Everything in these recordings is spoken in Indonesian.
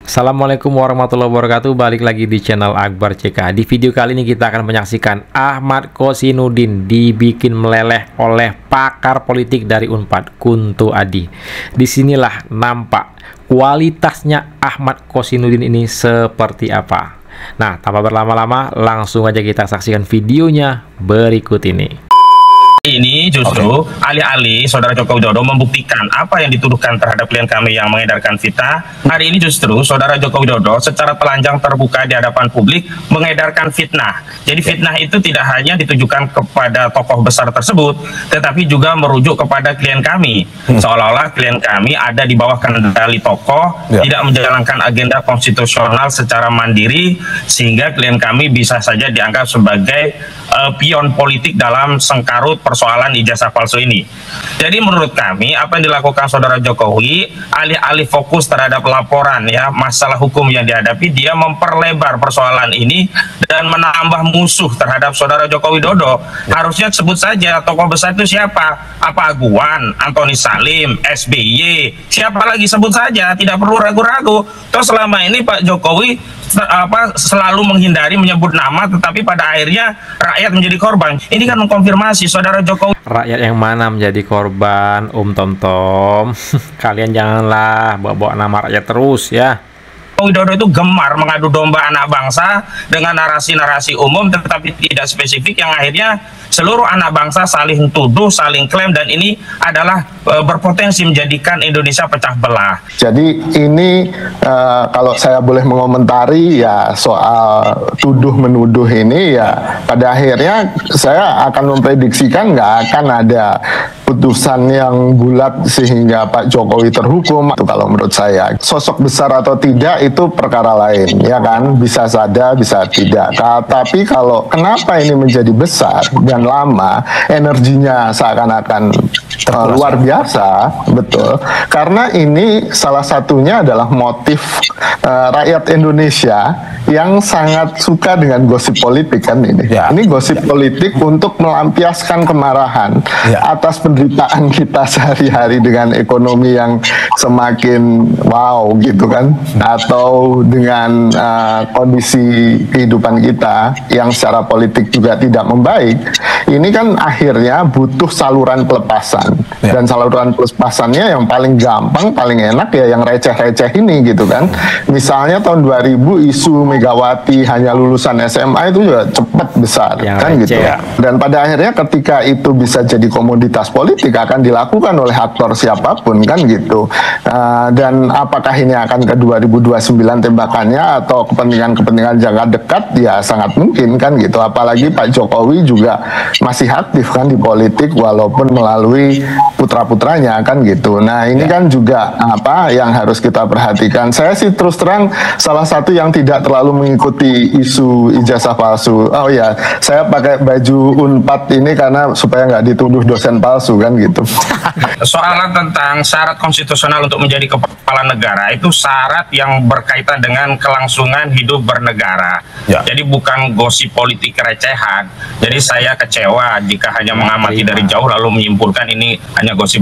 Assalamualaikum warahmatullahi wabarakatuh. Balik lagi di channel Akbar CK. Di video kali ini kita akan menyaksikan Ahmad Kosinudin dibikin meleleh oleh pakar politik dari Unpad, Kunto Adi. Disinilah nampak kualitasnya Ahmad Kosinudin ini seperti apa. Nah, tanpa berlama-lama langsung aja kita saksikan videonya berikut ini. Ini justru alih-alih Saudara Joko Widodo membuktikan apa yang dituduhkan terhadap klien kami yang mengedarkan fitnah. Hari ini justru Saudara Joko Widodo secara telanjang terbuka di hadapan publik mengedarkan fitnah. Jadi fitnah itu tidak hanya ditujukan kepada tokoh besar tersebut, tetapi juga merujuk kepada klien kami. Seolah-olah klien kami ada di bawah kendali tokoh, tidak menjalankan agenda konstitusional secara mandiri, sehingga klien kami bisa saja dianggap sebagai pion politik dalam sengkarut persoalan ijazah palsu ini. Jadi menurut kami apa yang dilakukan Saudara Jokowi, alih-alih fokus terhadap laporan ya masalah hukum yang dihadapi, dia memperlebar persoalan ini dan menambah musuh terhadap Saudara Joko Widodo. Harusnya sebut saja tokoh besar itu siapa? Apa Aguan, Antoni Salim, SBY, siapa lagi, sebut saja, tidak perlu ragu-ragu. Toh selama ini Pak Jokowi selalu menghindari menyebut nama, tetapi pada akhirnya rakyat menjadi korban. Ini kan mengkonfirmasi Saudara Jokowi. Rakyat yang mana menjadi korban, Tom? Kalian janganlah bawa-bawa nama rakyat terus ya. Widodo itu gemar mengadu domba anak bangsa dengan narasi-narasi umum, tetapi tidak spesifik, yang akhirnya seluruh anak bangsa saling tuduh, saling klaim, dan ini adalah berpotensi menjadikan Indonesia pecah belah. Jadi ini kalau saya boleh mengomentari ya soal tuduh-menuduh ini, ya pada akhirnya saya akan memprediksikan nggak akan ada putusan yang bulat sehingga Pak Jokowi terhukum. Itu kalau menurut saya. Sosok besar atau tidak itu perkara lain, ya kan, bisa saja bisa tidak. Tapi kalau kenapa ini menjadi besar dan lama, energinya seakan-akan luar biasa, betul, karena ini salah satunya adalah motif rakyat Indonesia yang sangat suka dengan gosip politik kan ini. Ini gosip politik untuk melampiaskan kemarahan atas penderitaan kita sehari-hari dengan ekonomi yang semakin wow gitu kan, atau dengan kondisi kehidupan kita yang secara politik juga tidak membaik. Ini kan akhirnya butuh saluran pelepasan, dan saluran pelepasannya yang paling gampang, paling enak ya yang receh-receh ini gitu kan. Misalnya tahun 2000 isu Megawati hanya lulusan SMA itu juga cepat besar yang kan receh, gitu ya. Dan pada akhirnya ketika itu bisa jadi komoditas politik akan dilakukan oleh aktor siapapun kan gitu. Dan apakah ini akan ke 2029 tembakannya atau kepentingan-kepentingan jangka dekat, ya sangat mungkin kan gitu. Apalagi Pak Jokowi juga masih aktif kan di politik walaupun melalui putra-putranya kan gitu. Nah ini kan juga apa yang harus kita perhatikan. Saya sih terus terang salah satu yang tidak terlalu mengikuti isu ijazah palsu. Oh ya, saya pakai baju Unpad ini karena supaya nggak dituduh dosen palsu kan gitu. Soalan tentang syarat konstitusional untuk menjadi kepala negara itu syarat yang berkaitan dengan kelangsungan hidup bernegara. Jadi bukan gosip politik recehan. Jadi saya kecewa jika hanya mengamati dari jauh lalu menyimpulkan ini hanya gosip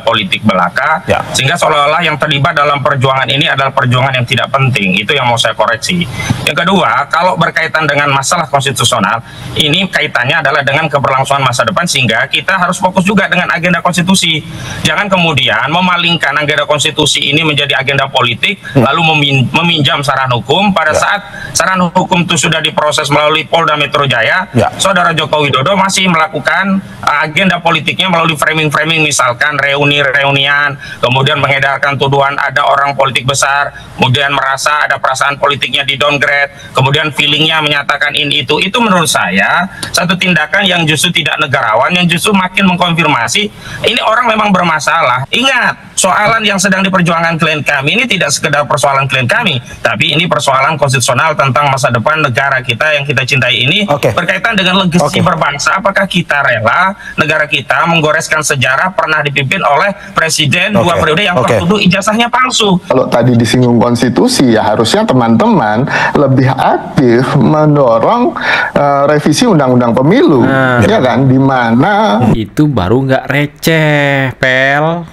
politik belaka, sehingga seolah-olah yang terlibat dalam perjuangan ini adalah perjuangan yang tidak penting. Itu yang mau saya koreksi. Yang kedua, kalau berkaitan dengan masalah konstitusional, ini kaitannya adalah dengan keberlangsungan masa depan, sehingga kita harus fokus juga dengan agenda konstitusi. Jangan kemudian memalingkan agenda konstitusi ini menjadi agenda politik, lalu meminjam saran hukum. Pada saat saran hukum itu sudah diproses melalui Polda Metro Jaya, Saudara Joko Widodo masih melakukan agenda politiknya melalui framing-framing, misalkan reuni-reunian, kemudian mengedarkan tuduhan ada orang politik besar, kemudian merasa ada perasaan politiknya di downgrade, kemudian feelingnya menyatakan ini itu menurut saya satu tindakan yang justru tidak negarawan, yang justru makin mengkonfirmasi ini orang memang bermasalah. Ingat, soalan yang sedang diperjuangkan klien kami ini tidak sekedar persoalan klien kami, tapi ini persoalan konstitusional tentang masa depan negara kita yang kita cintai ini, berkaitan dengan legasi berbangsa. Apakah kita rela negara kita menggoreskan sejarah pernah dipimpin oleh presiden 2 periode yang tertuduh ijazahnya palsu? Kalau tadi disinggung konstitusi, ya harusnya teman-teman lebih aktif mendorong revisi undang-undang pemilu, ya kan, di mana itu baru nggak receh, Pel.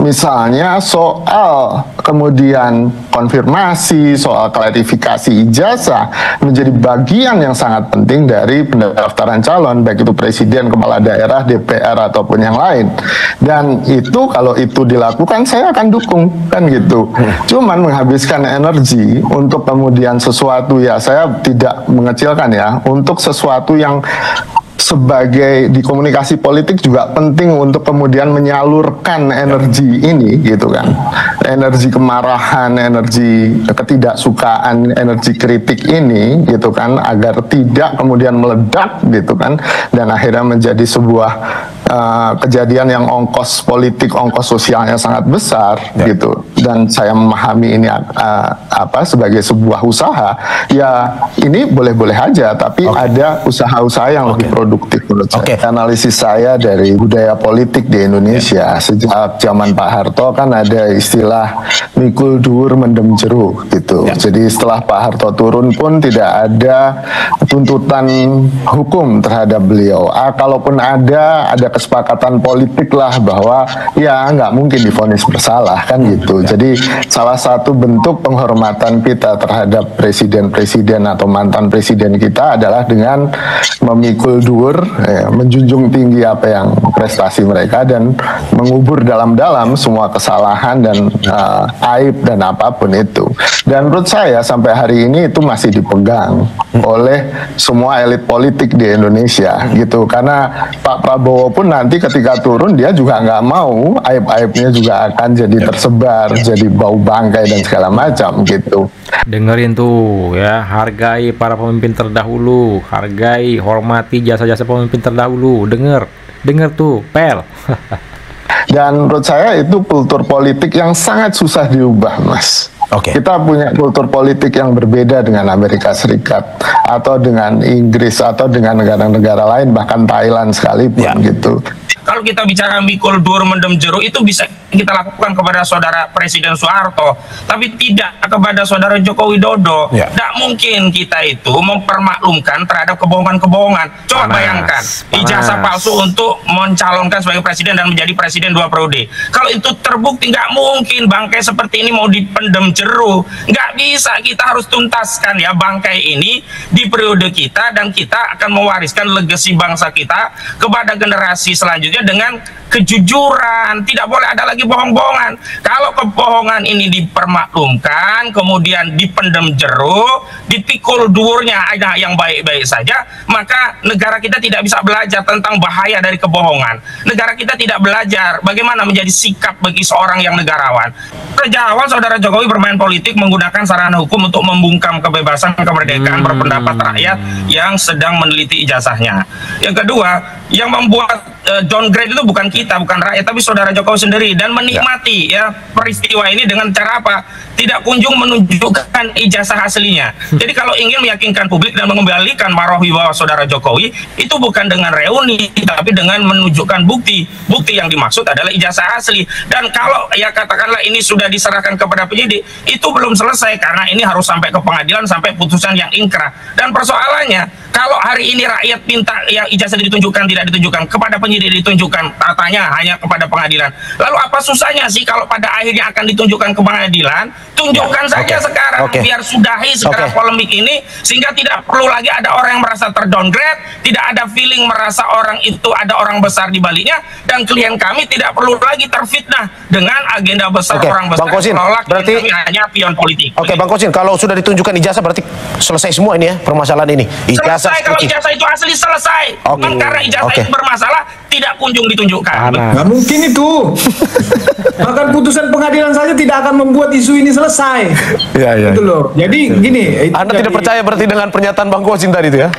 misalnya soal kemudian konfirmasi, soal klarifikasi ijazah menjadi bagian yang sangat penting dari pendaftaran calon, baik itu presiden, kepala daerah, DPR ataupun yang lain. Dan itu kalau itu dilakukan saya akan dukung, kan gitu. Cuman menghabiskan energi untuk kemudian sesuatu, ya saya tidak mengecilkan ya, untuk sesuatu yang sebagai di komunikasi politik juga penting untuk kemudian menyalurkan energi ini gitu kan, energi kemarahan, energi ketidaksukaan, energi kritik ini gitu kan, agar tidak kemudian meledak gitu kan, dan akhirnya menjadi sebuah kejadian yang ongkos politik, ongkos sosialnya sangat besar gitu. Dan saya memahami ini sebagai sebuah usaha, ya ini boleh-boleh aja, tapi ada usaha-usaha yang lebih produktif menurut saya. Analisis saya dari budaya politik di Indonesia sejak zaman Pak Harto kan ada istilah mikul dur mendem jeruk gitu. Jadi setelah Pak Harto turun pun tidak ada tuntutan hukum terhadap beliau. Kalaupun ada kesepakatan politik lah bahwa ya nggak mungkin divonis bersalah kan gitu. Jadi salah satu bentuk penghormatan kita terhadap presiden-presiden atau mantan presiden kita adalah dengan memikul dur, menjunjung tinggi apa yang prestasi mereka dan mengubur dalam-dalam semua kesalahan dan aib dan apapun itu. Dan menurut saya sampai hari ini itu masih dipegang oleh semua elit politik di Indonesia gitu. Karena Pak Prabowo pun nanti ketika turun dia juga nggak mau aib-aibnya juga akan jadi tersebar, jadi bau bangkai dan segala macam gitu. Dengerin tuh ya, hargai para pemimpin terdahulu, hargai, hormati jasa-jasa pemimpin terdahulu. Denger tuh, pel. Dan menurut saya itu kultur politik yang sangat susah diubah, Mas. Kita punya kultur politik yang berbeda dengan Amerika Serikat atau dengan Inggris atau dengan negara-negara lain, bahkan Thailand sekalipun gitu. Kalau kita bicara mikul dur mendem jeruk itu bisa kita lakukan kepada saudara Presiden Soeharto, tapi tidak kepada saudara Joko Widodo. Tidak mungkin kita itu mempermaklumkan terhadap kebohongan-kebohongan. Coba bayangkan ijazah palsu untuk mencalonkan sebagai presiden dan menjadi presiden 2 periode. Kalau itu terbukti, nggak mungkin bangkai seperti ini mau dipendem jeruk. Nggak bisa, kita harus tuntaskan ya bangkai ini di periode kita, dan kita akan mewariskan legasi bangsa kita kepada generasi selanjutnya dengan kejujuran. Tidak boleh ada lagi bohong-bohongan. Kalau kebohongan ini dipermaklumkan, kemudian dipendem jeruk, dipikul durnya ada yang baik-baik saja, maka negara kita tidak bisa belajar tentang bahaya dari kebohongan. Negara kita tidak belajar bagaimana menjadi sikap bagi seorang yang negarawan. Sejak awal saudara Jokowi bermain politik menggunakan sarana hukum untuk membungkam kebebasan kemerdekaan berpendapat rakyat yang sedang meneliti ijazahnya. Yang kedua, yang membuat downgrade itu bukan kita, bukan rakyat, tapi saudara Jokowi sendiri, dan menikmati ya peristiwa ini dengan cara apa? Tidak kunjung menunjukkan ijazah aslinya. Jadi kalau ingin meyakinkan publik dan mengembalikan marwah wibawa saudara Jokowi, itu bukan dengan reuni, tapi dengan menunjukkan bukti. Bukti yang dimaksud adalah ijazah asli. Dan kalau ya katakanlah ini sudah diserahkan kepada penyidik, itu belum selesai karena ini harus sampai ke pengadilan, sampai putusan yang ingkrah. Dan persoalannya, kalau hari ini rakyat minta yang ijazah ditunjukkan, tidak ditunjukkan, kepada penyidik ditunjukkan, katanya hanya kepada pengadilan. Lalu apa susahnya sih kalau pada akhirnya akan ditunjukkan ke pengadilan? Tunjukkan saja sekarang, biar sudahi segera polemik ini, sehingga tidak perlu lagi ada orang yang merasa terdowngrade, tidak ada feeling merasa orang itu ada orang besar di baliknya, dan klien kami tidak perlu lagi terfitnah dengan agenda besar orang besar. Bang Kosin, berarti kami hanya pion politik. Bang Kosin, kalau sudah ditunjukkan ijazah berarti selesai semua ini ya permasalahan ini. Selesai, kalau ijazah itu asli selesai. Karena ijazah itu bermasalah, tidak kunjung ditunjukkan. Nggak mungkin itu. Bahkan putusan pengadilan saja tidak akan membuat isu ini selesai. Gitu loh. Jadi gini. Anda tidak percaya berarti dengan pernyataan Bang Kosin tadi itu ya?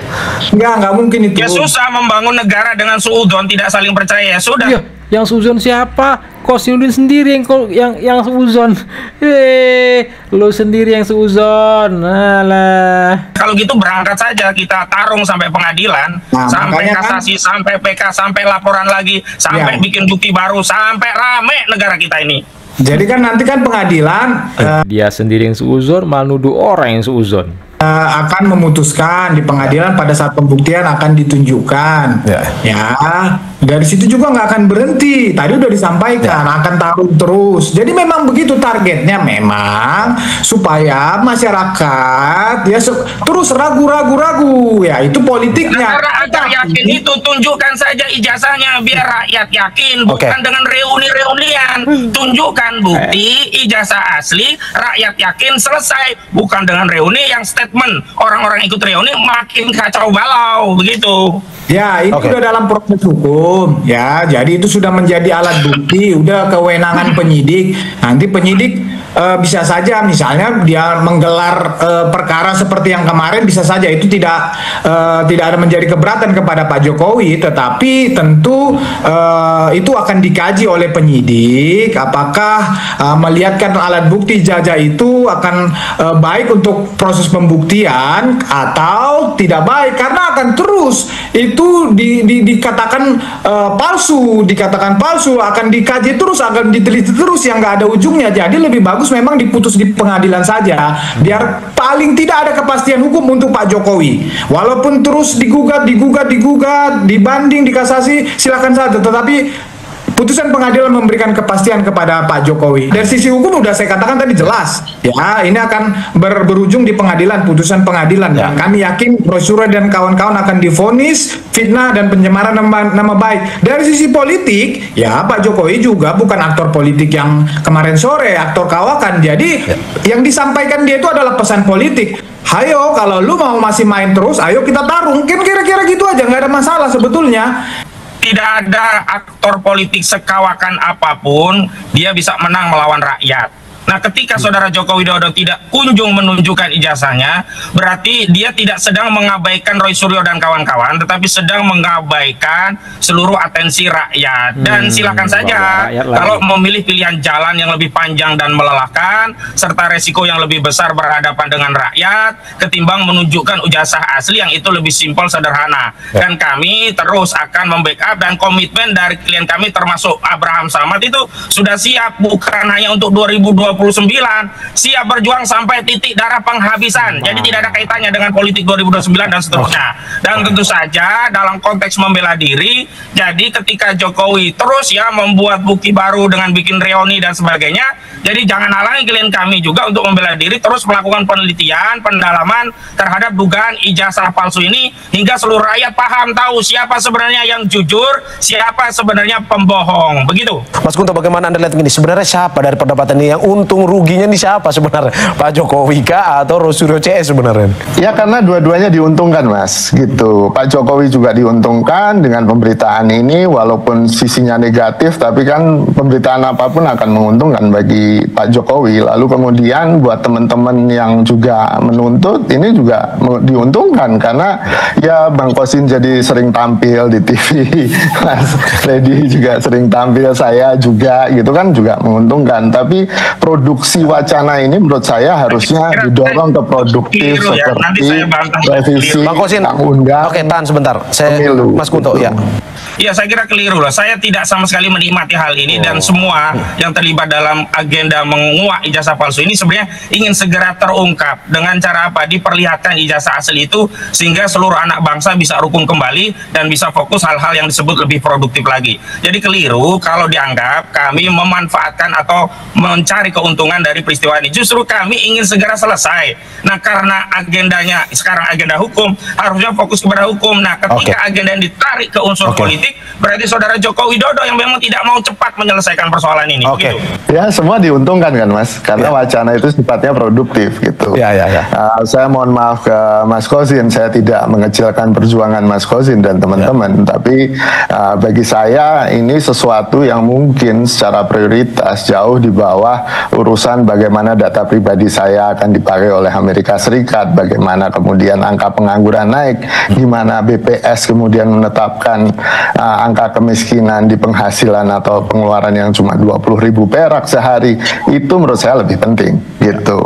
Nggak mungkin itu. Ya susah membangun negara dengan suudon, tidak saling percaya. Ya sudah. Ya, yang suudon siapa? Kosinudin sendiri yang seuzon. Lu sendiri yang seuzon. Alah. Kalau gitu berangkat saja, kita tarung sampai pengadilan, sampai kasasi, sampai PK, sampai laporan lagi, sampai bikin bukti baru, sampai rame negara kita ini. Jadi kan nanti kan pengadilan dia sendiri yang seuzon, malah nuduh orang yang seuzon. akan memutuskan di pengadilan pada saat pembuktian akan ditunjukkan. Ya, dari situ juga nggak akan berhenti. Tadi udah disampaikan akan taruh terus. Jadi memang begitu targetnya, memang supaya masyarakat ya terus ragu. Ya itu politiknya. Agar yakin itu tunjukkan saja ijazahnya biar rakyat yakin, bukan dengan reuni-reunian. Tunjukkan bukti ijazah asli, rakyat yakin, selesai. Bukan dengan reuni yang statement orang-orang ikut reuni makin kacau balau begitu. Ya, itu udah dalam proses hukum ya. Jadi itu sudah menjadi alat bukti, udah kewenangan penyidik. Nanti penyidik bisa saja misalnya dia menggelar perkara seperti yang kemarin, bisa saja itu tidak ada menjadi keberatan kepada Pak Jokowi, tetapi tentu itu akan dikaji oleh penyidik apakah melihatkan alat bukti ijazah itu akan baik untuk proses pembuktian atau tidak baik, karena akan terus itu dikatakan palsu, akan dikaji terus, akan diteliti terus yang nggak ada ujungnya. Jadi lebih bagus memang diputus di pengadilan saja, biar paling tidak ada kepastian hukum untuk Pak Jokowi. Walaupun terus digugat, dibanding, dikasasi, silakan saja, tetapi putusan pengadilan memberikan kepastian kepada Pak Jokowi. Dari sisi hukum udah saya katakan tadi jelas, ya ini akan berujung di pengadilan, putusan pengadilan. Dan kami yakin Roy Suryo dan kawan-kawan akan divonis fitnah dan pencemaran nama baik. Dari sisi politik, ya Pak Jokowi juga bukan aktor politik yang kemarin sore, aktor kawakan. Jadi yang disampaikan dia itu adalah pesan politik. Hayo, kalau lu mau masih main terus, ayo kita tarung. Mungkin kira-kira gitu aja, nggak ada masalah sebetulnya. Tidak ada aktor politik sekawakan apapun, dia bisa menang melawan rakyat. Nah, ketika Saudara Joko Widodo tidak kunjung menunjukkan ijazahnya, berarti dia tidak sedang mengabaikan Roy Suryo dan kawan-kawan, tetapi sedang mengabaikan seluruh atensi rakyat. Dan silakan saja, kalau memilih pilihan jalan yang lebih panjang dan melelahkan, serta resiko yang lebih besar berhadapan dengan rakyat, ketimbang menunjukkan ijazah asli yang itu lebih simpel, sederhana. Dan kami terus akan membackup, dan komitmen dari klien kami termasuk Abraham Samad itu sudah siap, bukan hanya untuk 2029, siap berjuang sampai titik darah penghabisan. Jadi tidak ada kaitannya dengan politik 2029 dan seterusnya. Dan tentu saja dalam konteks membela diri, jadi ketika Jokowi terus ya membuat bukti baru dengan bikin reuni dan sebagainya, jadi jangan halangi klien kami juga untuk membela diri, terus melakukan penelitian, pendalaman terhadap dugaan ijazah palsu ini, hingga seluruh rakyat paham, tahu siapa sebenarnya yang jujur, siapa sebenarnya pembohong. Begitu. Mas Kunto, bagaimana Anda lihat ini? Sebenarnya siapa dari perdebatan ini yang untung ruginya nih, siapa sebenarnya? Pak Jokowi kah atau Roy Suryo CS sebenarnya? Ya karena dua-duanya diuntungkan, Mas, gitu. Pak Jokowi juga diuntungkan dengan pemberitaan ini, walaupun sisinya negatif, tapi kan pemberitaan apapun akan menguntungkan bagi Pak Jokowi. Lalu kemudian buat teman-teman yang juga menuntut, ini juga diuntungkan karena ya Bang Kosin jadi sering tampil di TV, Mas Lady juga sering tampil, saya juga, gitu kan, juga menguntungkan. Tapi produksi wacana ini menurut saya harusnya didorong ke produktif seperti revisi undang-undang. Oke, tahan sebentar. Mas Kunto, ya. Ya, saya kira keliru lah. Saya tidak sama sekali menikmati hal ini, dan semua yang terlibat dalam agenda menguak ijazah palsu ini sebenarnya ingin segera terungkap. Dengan cara apa? Diperlihatkan ijazah asli itu sehingga seluruh anak bangsa bisa rukun kembali dan bisa fokus hal-hal yang disebut lebih produktif lagi. Jadi keliru kalau dianggap kami memanfaatkan atau mencari keuntungan dari peristiwa ini. Justru kami ingin segera selesai. Nah, karena agendanya sekarang agenda hukum, harusnya fokus kepada hukum. Nah, ketika agenda yang ditarik ke unsur politik, berarti Saudara Joko Widodo yang memang tidak mau cepat menyelesaikan persoalan ini. Gitu. Ya, semua diuntungkan kan, Mas, karena wacana itu sifatnya produktif gitu. Saya mohon maaf ke Mas Kosin, saya tidak mengecilkan perjuangan Mas Kosin dan teman-teman, tapi bagi saya ini sesuatu yang mungkin secara prioritas jauh di bawah urusan bagaimana data pribadi saya akan dipakai oleh Amerika Serikat, bagaimana kemudian angka pengangguran naik, gimana BPS kemudian menetapkan angka kemiskinan di penghasilan atau pengeluaran yang cuma 20.000 perak sehari. Itu menurut saya lebih penting gitu.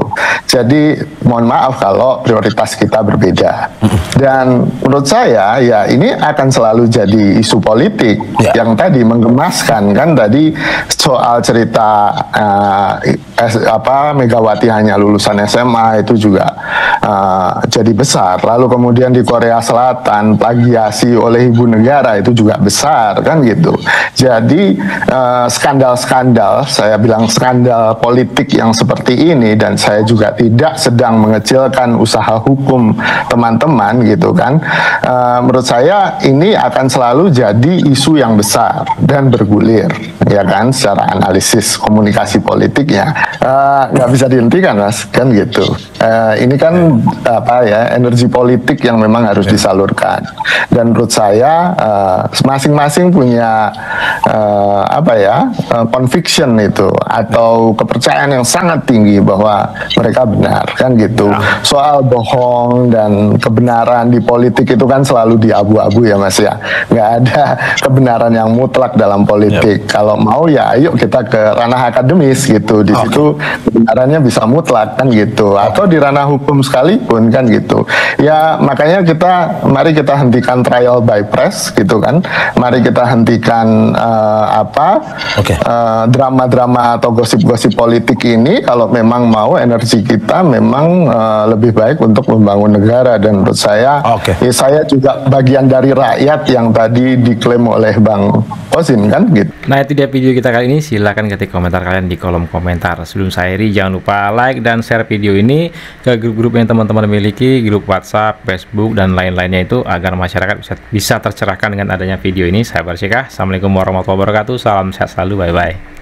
Jadi mohon maaf kalau prioritas kita berbeda. Dan menurut saya ya ini akan selalu jadi isu politik yang tadi menggemaskan kan, tadi soal cerita Megawati hanya lulusan SMA itu juga jadi besar. Lalu kemudian di Korea Selatan plagiasi oleh ibu negara itu juga besar kan gitu. Jadi skandal-skandal, saya bilang skandal politik yang seperti ini, dan saya juga tidak sedang mengecilkan usaha hukum teman-teman gitu kan. Menurut saya ini akan selalu jadi isu yang besar dan bergulir ya kan, secara analisis komunikasi politiknya nggak bisa dihentikan mas kan gitu. Ini kan energi politik yang memang harus disalurkan, dan menurut saya masing-masing punya conviction itu atau kepercayaan yang sangat tinggi bahwa mereka benar kan gitu. Soal bohong dan kebenaran di politik itu kan selalu di abu-abu ya mas ya, nggak ada kebenaran yang mutlak dalam politik. Kalau mau ya ayo kita ke ranah akademis gitu, di situ kebenarannya bisa mutlak kan gitu, atau di ranah hukum sekalipun kan gitu ya. Makanya mari kita hentikan trial by press gitu kan, mari kita hentikan drama-drama atau gosip-gosip politik ini. Kalau memang mau energi kita memang lebih baik untuk membangun negara, dan menurut saya saya juga bagian dari rakyat yang tadi diklaim oleh Bang Kosin kan gitu. Nah itu dia video kita kali ini, silahkan ketik komentar kalian di kolom komentar. Sebelum saya akhiri, jangan lupa like dan share video ini ke grup-grup yang teman-teman miliki, grup WhatsApp, Facebook, dan lain-lainnya itu, agar masyarakat bisa tercerahkan dengan adanya video ini. Saya Akbar CK, Assalamualaikum warahmatullahi wabarakatuh, salam sehat selalu, bye-bye.